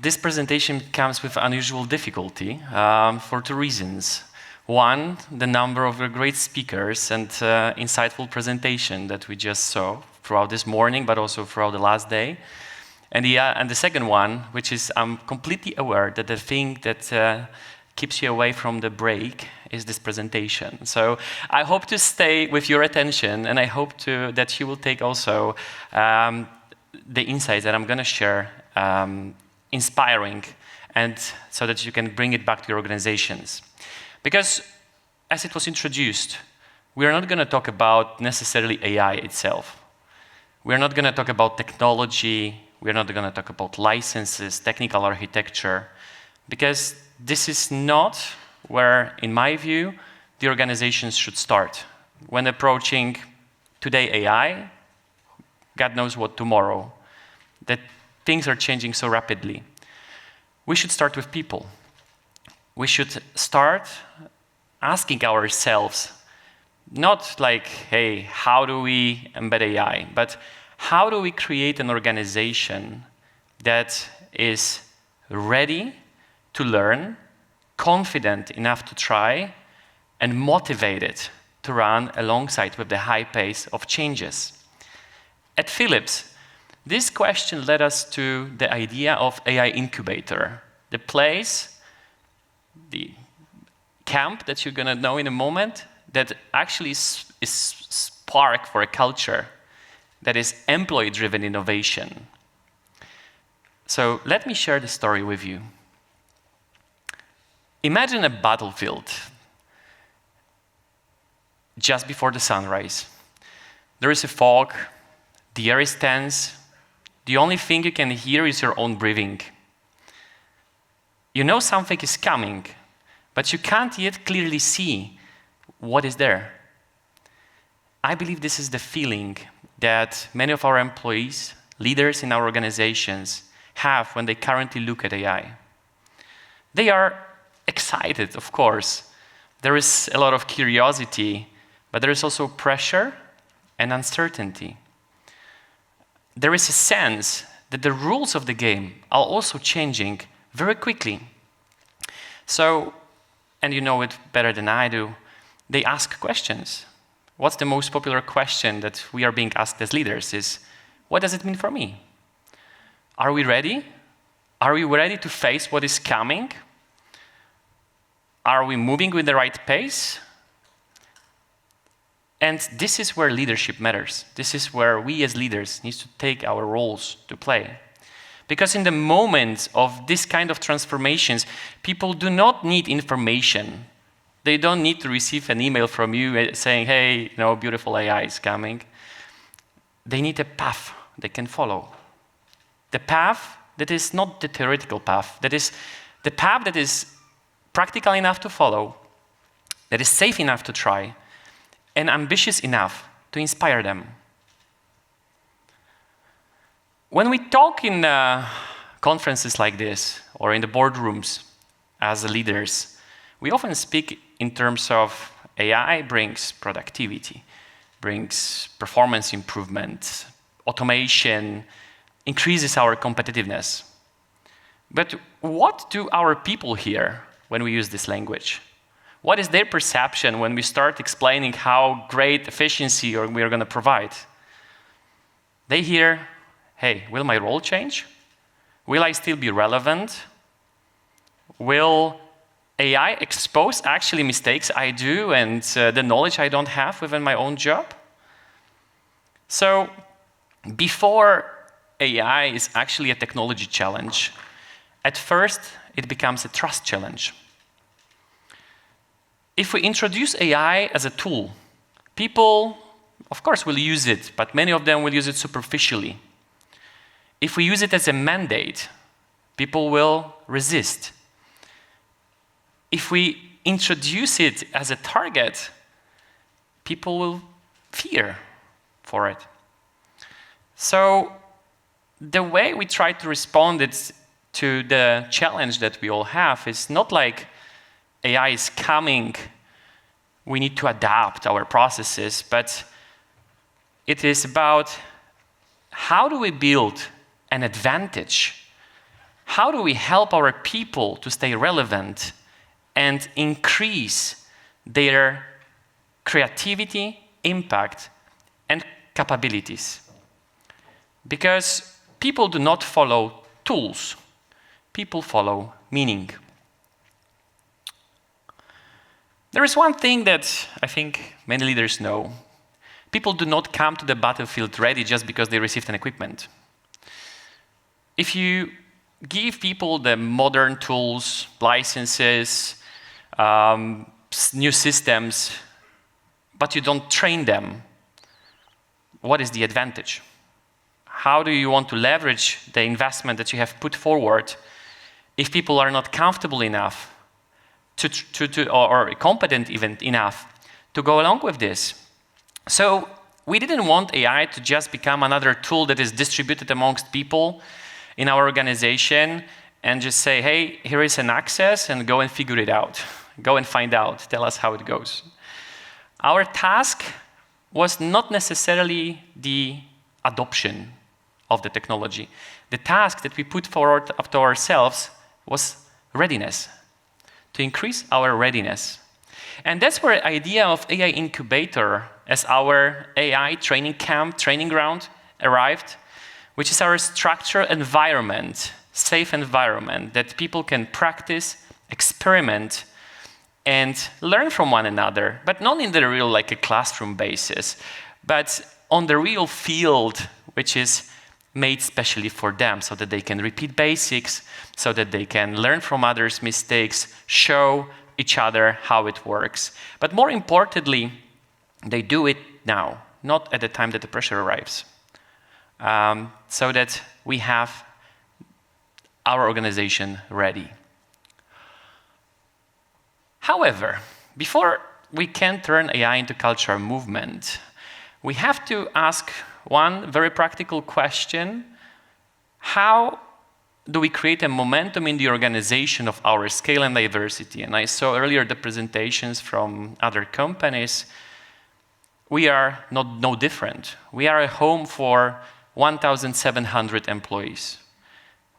this presentation comes with unusual difficulty for two reasons. One, the number of great speakers and insightful presentation that we just saw throughout this morning, but also throughout the last day. And the second one, which is I'm completely aware that the thing that keeps you away from the break is this presentation. So I hope to stay with your attention, and I hope that you will take also the insights that I'm going to share inspiring, and so that you can bring it back to your organizations. Because, as it was introduced, we are not going to talk about necessarily AI itself. We are not going to talk about technology. We are not going to talk about licenses, technical architecture, because this is not where, in my view, the organizations should start. When approaching today AI, God knows what tomorrow, that things are changing so rapidly. We should start with people. We should start asking ourselves, not like, hey, how do we embed AI, but how do we create an organization that is ready to learn, confident enough to try, and motivated to run alongside with the high pace of changes. At Philips, this question led us to the idea of AI incubator, the place, the camp that you're going to know in a moment, that actually is spark for a culture that is employee-driven innovation. So let me share the story with you. Imagine a battlefield just before the sunrise. There is a fog, the air is tense, the only thing you can hear is your own breathing. You know something is coming, but you can't yet clearly see what is there. I believe this is the feeling that many of our employees, leaders in our organizations, have when they currently look at AI. They are excited, of course. There is a lot of curiosity, but there is also pressure and uncertainty. There is a sense that the rules of the game are also changing very quickly. So, and you know it better than I do, they ask questions. What's the most popular question that we are being asked as leaders is, what does it mean for me? Are we ready? Are we ready to face what is coming? Are we moving with the right pace? And this is where leadership matters. This is where we as leaders need to take our roles to play. Because in the moment of this kind of transformations, people do not need information. They don't need to receive an email from you saying, hey, beautiful AI is coming. They need a path they can follow. The path that is not the theoretical path, that is the path that is practical enough to follow, that is safe enough to try, and ambitious enough to inspire them. When we talk in conferences like this, or in the boardrooms as leaders, we often speak in terms of AI brings productivity, brings performance improvement, automation, increases our competitiveness. But what do our people hear when we use this language? What is their perception when we start explaining how great efficiency we are going to provide? They hear, hey, will my role change? Will I still be relevant? Will AI expose actually mistakes I do and the knowledge I don't have within my own job? So before AI is actually a technology challenge, at first it becomes a trust challenge. If we introduce AI as a tool, people, of course, will use it, but many of them will use it superficially. If we use it as a mandate, people will resist. If we introduce it as a target, people will fear for it. So the way we try to respond to the challenge that we all have is not like AI is coming, we need to adapt our processes, but it is about how do we build an advantage? how do we help our people to stay relevant and increase their creativity, impact, and capabilities? Because people do not follow tools. People follow meaning. There is one thing that I think many leaders know. People do not come to the battlefield ready just because they received an equipment. If you give people the modern tools, licenses, new systems, but you don't train them, what is the advantage? How do you want to leverage the investment that you have put forward if people are not comfortable enough or competent even enough to go along with this? So we didn't want AI to just become another tool that is distributed amongst people in our organization and just say, hey, here is an access and go and figure it out. Go and find out, tell us how it goes. Our task was not necessarily the adoption of the technology. The task that we put forward up to ourselves was readiness, to increase our readiness. And that's where the idea of AI incubator as our AI training camp, training ground arrived, which is our structured environment, safe environment that people can practice, experiment, and learn from one another, but not in the real like a classroom basis, but on the real field, which is made specially for them so that they can repeat basics, so that they can learn from others' mistakes, show each other how it works. But more importantly, they do it now, not at the time that the pressure arrives. So that we have our organization ready. However, before we can turn AI into cultural movement, we have to ask one very practical question: how do we create a momentum in the organization of our scale and diversity? And I saw earlier the presentations from other companies. We are no different. We are a home for 1,700 employees.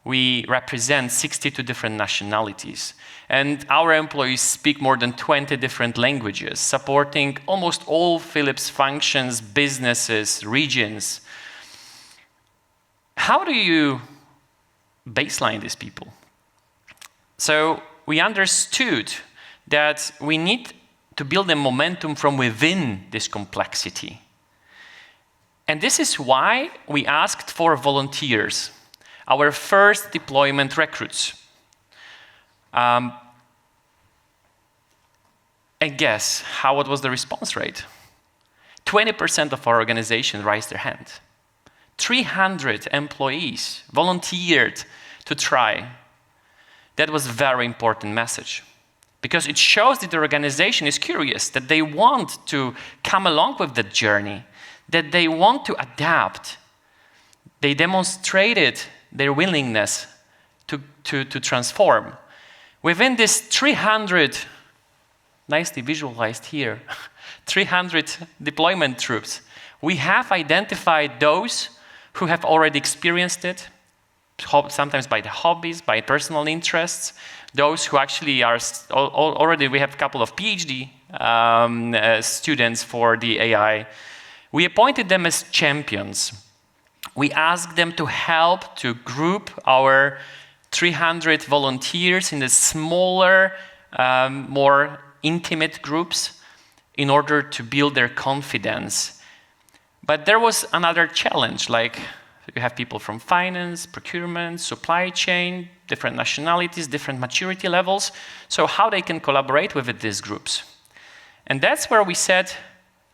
We represent 62 different nationalities. And our employees speak more than 20 different languages, supporting almost all Philips functions, businesses, regions. How do you baseline these people? So we understood that we need to build a momentum from within this complexity. And this is why we asked for volunteers, our first deployment recruits. And guess what was the response rate? 20% of our organization raised their hand. 300 employees volunteered to try. That was a very important message, because it shows that the organization is curious, that they want to come along with the journey, that they want to adapt. They demonstrated their willingness to transform. Within this 300, nicely visualized here, 300 deployment troops, we have identified those who have already experienced it, sometimes by the hobbies, by personal interests, those who actually are already, we have a couple of PhD students for the AI. We appointed them as champions. We asked them to help to group our 300 volunteers in the smaller, more intimate groups in order to build their confidence. But there was another challenge, like you have people from finance, procurement, supply chain, different nationalities, different maturity levels. So how they can collaborate with these groups? And that's where we said,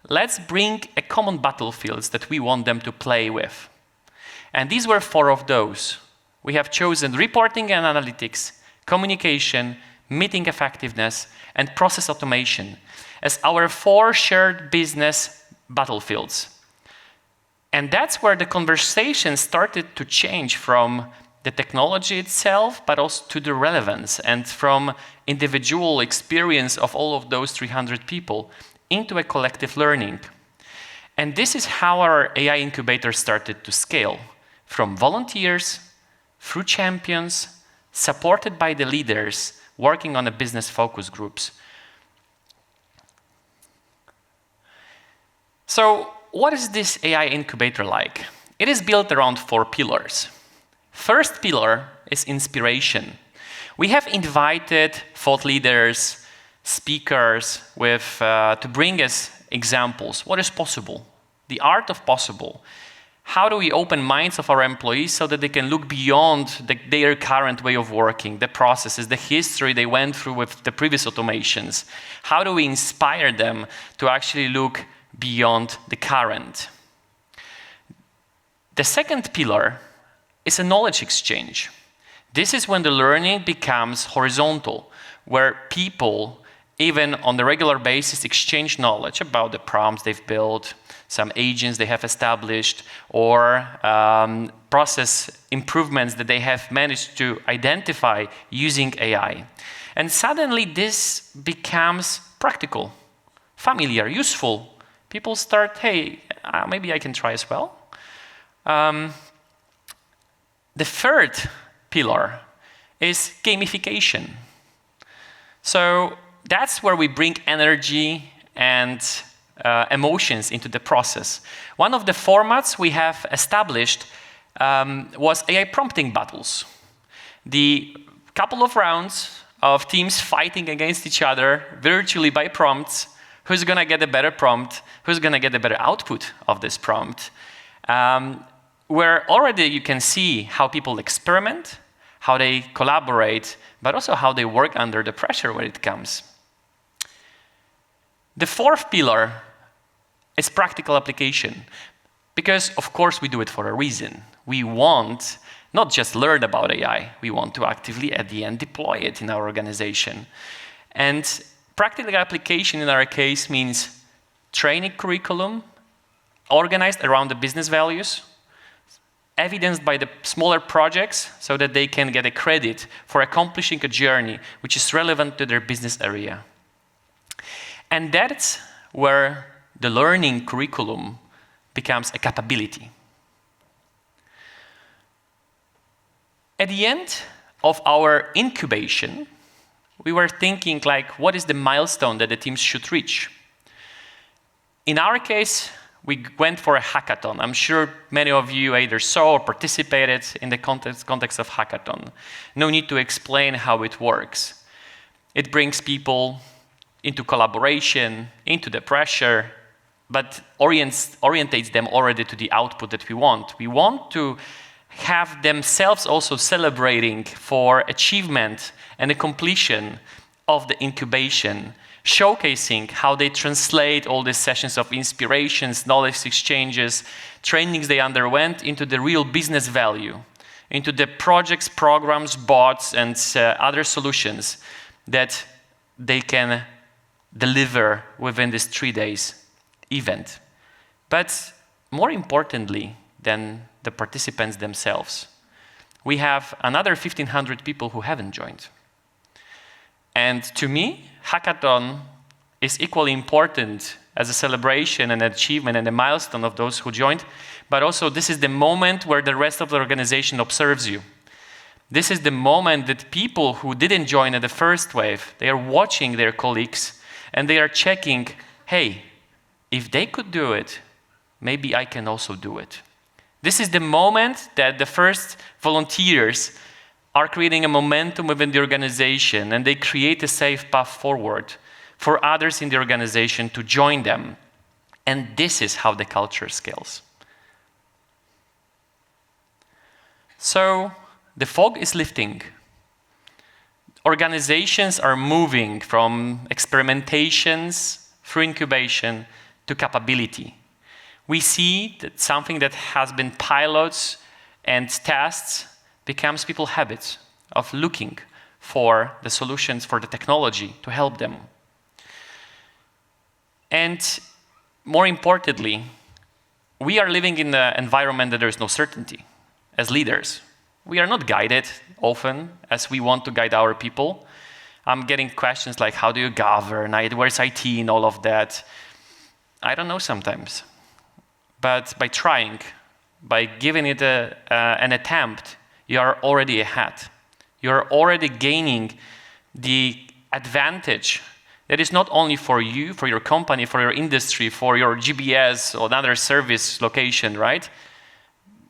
let's bring a common battlefields that we want them to play with. And these were 4 of those. We have chosen reporting and analytics, communication, meeting effectiveness, and process automation as our 4 shared business battlefields. And that's where the conversation started to change from the technology itself, but also to the relevance, and from individual experience of all of those 300 people into a collective learning. And this is how our AI incubator started to scale, from volunteers, through champions, supported by the leaders working on the business focus groups. So what is this AI incubator like? It is built around 4 pillars. First pillar is inspiration. We have invited thought leaders, speakers to bring us examples. What is possible? The art of possible. How do we open minds of our employees so that they can look beyond their current way of working, the processes, the history they went through with the previous automations? How do we inspire them to actually look beyond the current? The second pillar is a knowledge exchange. This is when the learning becomes horizontal, where people, even on the regular basis, exchange knowledge about the prompts they've built, some agents they have established, or process improvements that they have managed to identify using AI. And suddenly this becomes practical, familiar, useful. People start, hey, maybe I can try as well. The third pillar is gamification. So that's where we bring energy and emotions into the process. One of the formats we have established was AI prompting battles. The couple of rounds of teams fighting against each other virtually by prompts. Who's going to get a better prompt? Who's going to get a better output of this prompt? Where already you can see how people experiment, how they collaborate, but also how they work under the pressure when it comes. The fourth pillar is practical application. Because, of course, we do it for a reason. We want not just learn about AI, we want to actively, at the end, deploy it in our organization. And practical application in our case means training curriculum organized around the business values, evidenced by the smaller projects so that they can get a credit for accomplishing a journey which is relevant to their business area. And that's where the learning curriculum becomes a capability. At the end of our incubation, we were thinking like, what is the milestone that the teams should reach? In our case, we went for a hackathon. I'm sure many of you either saw or participated in the context of hackathon. No need to explain how it works. It brings people into collaboration, into the pressure, but orientates them already to the output that we want. We want to have themselves also celebrating for achievement and the completion of the incubation, showcasing how they translate all these sessions of inspirations, knowledge exchanges, trainings they underwent into the real business value, into the projects, programs, bots, and other solutions that they can deliver within this 3 days event. But more importantly than the participants themselves, we have another 1,500 people who haven't joined. And to me, hackathon is equally important as a celebration and achievement and a milestone of those who joined, but also this is the moment where the rest of the organization observes you. This is the moment that people who didn't join at the first wave, they are watching their colleagues and they are checking, hey, if they could do it, maybe I can also do it. This is the moment that the first volunteers are creating a momentum within the organization, and they create a safe path forward for others in the organization to join them. And this is how the culture scales. So the fog is lifting. Organizations are moving from experimentations through incubation to capability. We see that something that has been pilots and tests becomes people's habits of looking for the solutions, for the technology to help them. And more importantly, we are living in an environment that there is no certainty. As leaders, we are not guided often as we want to guide our people. I'm getting questions like, how do you govern? Where's IT and all of that? I don't know sometimes. But by trying, by giving it an attempt, you are already ahead. you're already gaining the advantage that is not only for you, for your company, for your industry, for your GBS or another service location, right?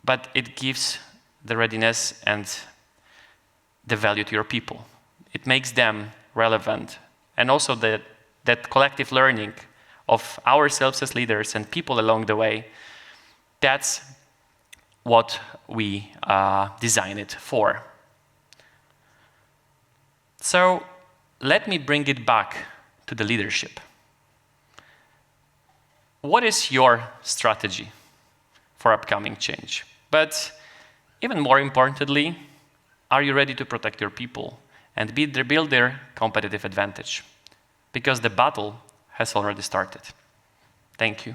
But it gives the readiness and the value to your people. It makes them relevant. And also that collective learning of ourselves as leaders and people along the way, that's what we design it for. So let me bring it back to the leadership. What is your strategy for upcoming change? But even more importantly, are you ready to protect your people and build their competitive advantage? Because the battle has already started. Thank you.